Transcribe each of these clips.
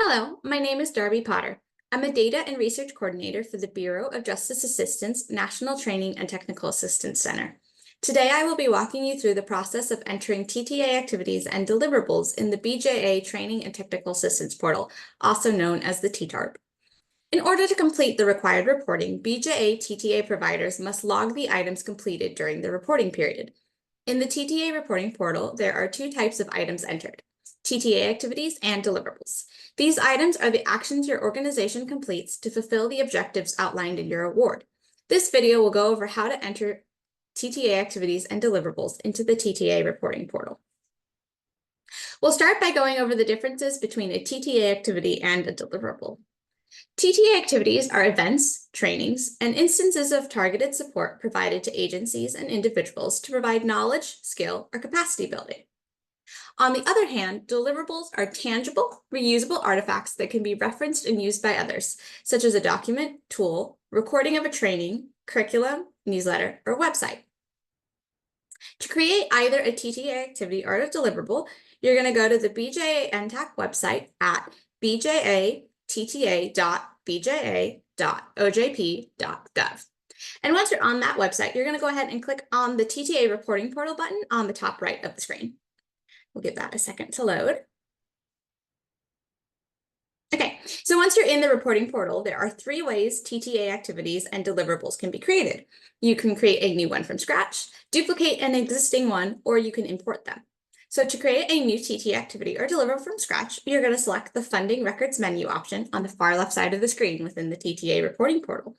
Hello, my name is Darby Potter. I'm a Data and Research Coordinator for the Bureau of Justice Assistance National Training and Technical Assistance Center. Today, I will be walking you through the process of entering TTA activities and deliverables in the BJA Training and Technical Assistance Portal, also known as the TTARP. In order to complete the required reporting, BJA TTA providers must log the items completed during the reporting period. In the TTA Reporting Portal, there are two types of items entered: TTA activities and deliverables. These items are the actions your organization completes to fulfill the objectives outlined in your award. This video will go over how to enter TTA activities and deliverables into the TTA Reporting Portal. We'll start by going over the differences between a TTA activity and a deliverable. TTA activities are events, trainings, and instances of targeted support provided to agencies and individuals to provide knowledge, skill, or capacity building. On the other hand, deliverables are tangible, reusable artifacts that can be referenced and used by others, such as a document, tool, recording of a training, curriculum, newsletter, or website. To create either a TTA activity or a deliverable, you're going to go to the BJA NTAC website at bjata.bja.ojp.gov. And once you're on that website, you're going to go ahead and click on the TTA Reporting Portal button on the top right of the screen. We'll give that a second to load. Okay, so once you're in the reporting portal, there are three ways TTA activities and deliverables can be created. You can create a new one from scratch, duplicate an existing one, or you can import them. So to create a new TTA activity or deliverable from scratch, you're going to select the Funding Records menu option on the far left side of the screen within the TTA reporting portal.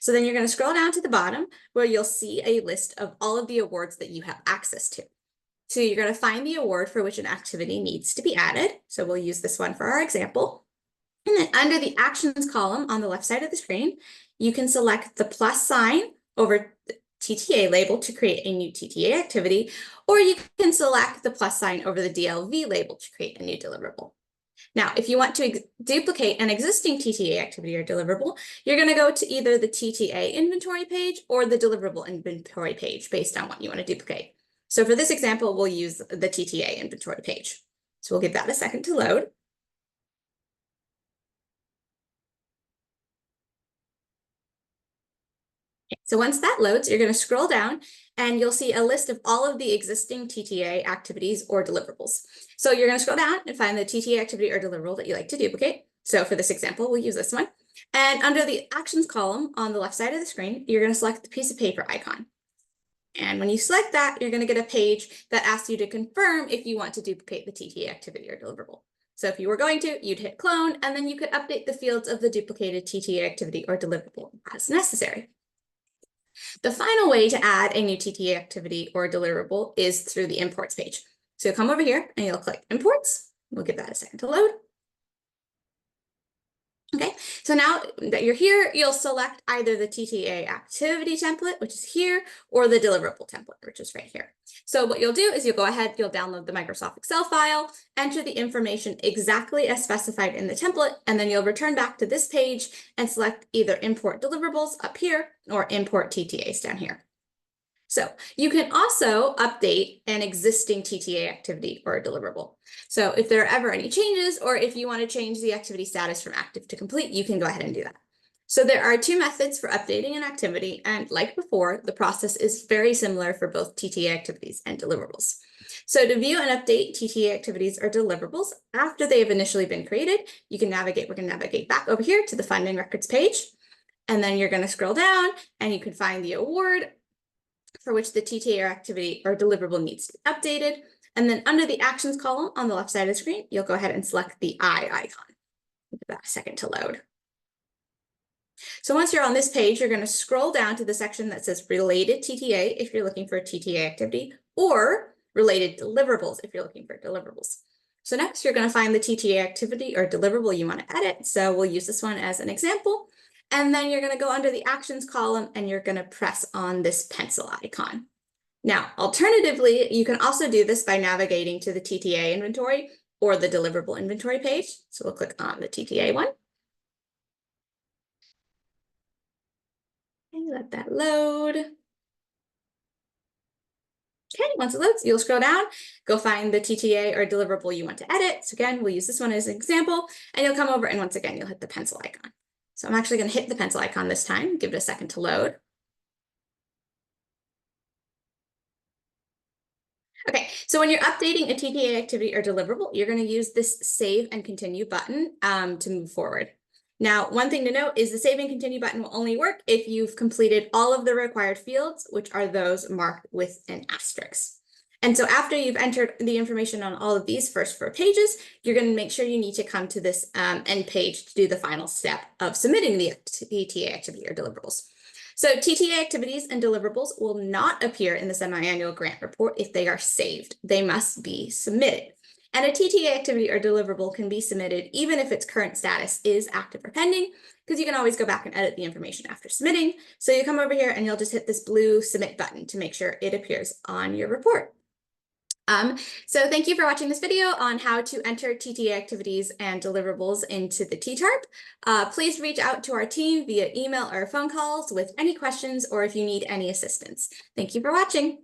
So then you're going to scroll down to the bottom where you'll see a list of all of the awards that you have access to. So you're going to find the award for which an activity needs to be added. So we'll use this one for our example. And then under the Actions column on the left side of the screen, you can select the plus sign over the TTA label to create a new TTA activity, or you can select the plus sign over the DLV label to create a new deliverable. Now, if you want to duplicate an existing TTA activity or deliverable, you're going to go to either the TTA inventory page or the deliverable inventory page based on what you want to duplicate. So for this example, we'll use the TTA inventory page. So we'll give that a second to load. So once that loads, you're going to scroll down and you'll see a list of all of the existing TTA activities or deliverables. So you're going to scroll down and find the TTA activity or deliverable that you like to duplicate. So for this example, we'll use this one. And under the Actions column on the left side of the screen, you're going to select the piece of paper icon. And when you select that, you're going to get a page that asks you to confirm if you want to duplicate the TTA activity or deliverable. So if you were going to, you'd hit clone, and then you could update the fields of the duplicated TTA activity or deliverable as necessary. The final way to add a new TTA activity or deliverable is through the imports page. So you'll come over here and you'll click imports. We'll give that a second to load. Okay, so now that you're here, you'll select either the TTA activity template, which is here, or the deliverable template, which is right here. So what you'll do is you'll go ahead, you'll download the Microsoft Excel file, enter the information exactly as specified in the template, and then you'll return back to this page and select either import deliverables up here or import TTAs down here. So you can also update an existing TTA activity or a deliverable. So if there are ever any changes, or if you want to change the activity status from active to complete, you can go ahead and do that. So there are two methods for updating an activity, and like before, the process is very similar for both TTA activities and deliverables. So to view and update TTA activities or deliverables after they have initially been created, we're going to navigate back over here to the Funding Records page, and then you're going to scroll down and you can find the award for which the TTA activity or deliverable needs to be updated. And then under the Actions column on the left side of the screen, you'll go ahead and select the I icon. Give that a second to load. So once you're on this page, you're going to scroll down to the section that says Related TTA if you're looking for a TTA activity, or Related Deliverables if you're looking for deliverables. So next, you're going to find the TTA activity or deliverable you want to edit. So we'll use this one as an example. And then you're going to go under the Actions column and you're going to press on this pencil icon. Now, alternatively, you can also do this by navigating to the TTA inventory or the deliverable inventory page. So we'll click on the TTA one. And let that load. Okay, once it loads, you'll scroll down, go find the TTA or deliverable you want to edit. So again, we'll use this one as an example, and you'll come over and once again, you'll hit the pencil icon. So I'm actually going to hit the pencil icon this time, give it a second to load. Okay, so when you're updating a TTA activity or deliverable, you're going to use this save and continue button to move forward. Now, one thing to note is the save and continue button will only work if you've completed all of the required fields, which are those marked with an asterisk. And so after you've entered the information on all of these first 4 pages, you're going to make sure you need to come to this end page to do the final step of submitting the TTA activity or deliverables. So TTA activities and deliverables will not appear in the semi-annual grant report if they are saved. They must be submitted. And a TTA activity or deliverable can be submitted even if its current status is active or pending, because you can always go back and edit the information after submitting. So you come over here and you'll just hit this blue submit button to make sure it appears on your report. So thank you for watching this video on how to enter TTA activities and deliverables into the TTARP. Please reach out to our team via email or phone calls with any questions or if you need any assistance. Thank you for watching.